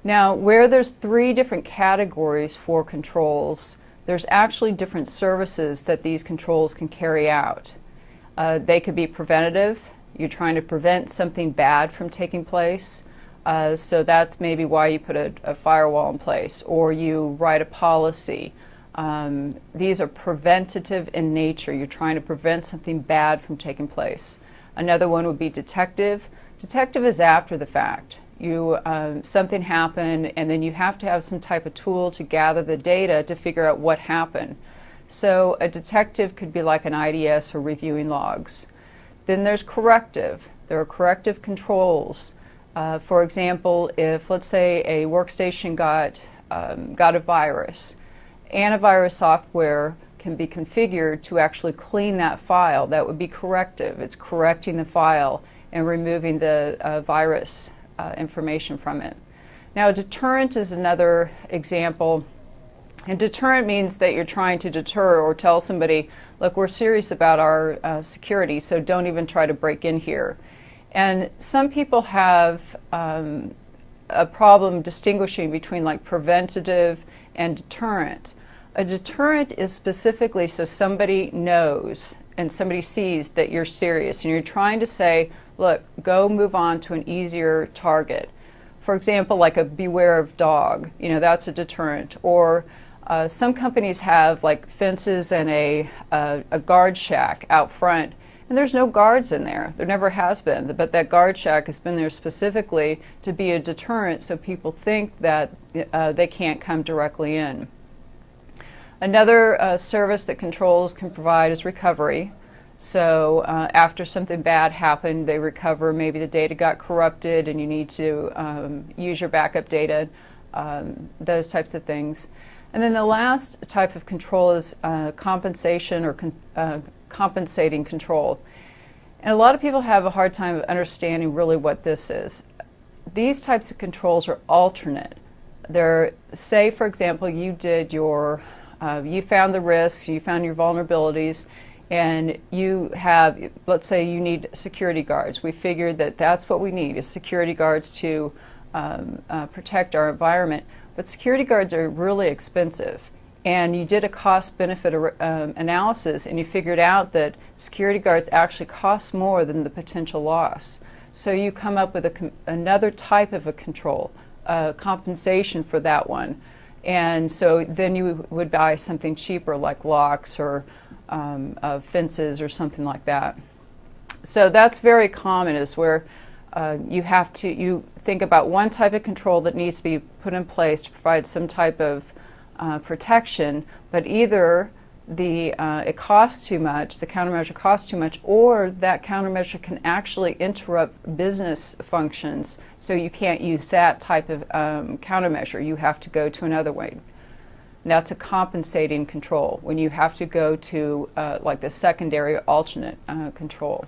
Now, where there's three different categories for controls, there's actually different services that these controls can carry out. They could be preventative. You're trying to prevent something bad from taking place. So that's maybe why you put a firewall in place, or you write a policy. These are preventative in nature. You're trying to prevent something bad from taking place. Another one would be detective. Detective is after the fact. Something happened, and then you have to have some type of tool to gather the data to figure out what happened. So a detective could be like an IDS or reviewing logs. Then there's corrective. There are corrective controls. For example, if, let's say, a workstation got a virus, antivirus software can be configured to actually clean that file. That would be corrective. It's correcting the file and removing the virus information from it. Now, deterrent is another example. And deterrent means that you're trying to deter or tell somebody, look, we're serious about our security, so don't even try to break in here. And some people have a problem distinguishing between like preventative and deterrent. A deterrent is specifically so somebody knows and somebody sees that you're serious and you're trying to say, look, go move on to an easier target. For example, like a beware of dog, that's a deterrent. Or some companies have like fences and a guard shack out front, and there's no guards in there. There never has been, but that guard shack has been there specifically to be a deterrent so people think that they can't come directly in. Another service that controls can provide is recovery. So after something bad happened, they recover. Maybe the data got corrupted and you need to use your backup data, those types of things. And then the last type of control is compensation or compensating control. And a lot of people have a hard time understanding really what this is. These types of controls are alternate. They're, say, for example, you did your you found the risks, you found your vulnerabilities, and you have, let's say you need security guards. We figured that that's what we need, is security guards to protect our environment. But security guards are really expensive. And you did a cost-benefit analysis, and you figured out that security guards actually cost more than the potential loss. So you come up with another type of a control, compensation for that one. And so then you would buy something cheaper like locks or fences or something like that. So that's very common, is where you think about one type of control that needs to be put in place to provide some type of protection, but either it costs too much, the countermeasure costs too much, or that countermeasure can actually interrupt business functions, so you can't use that type of countermeasure. You have to go to another way. And that's a compensating control, when you have to go to like the secondary alternate control.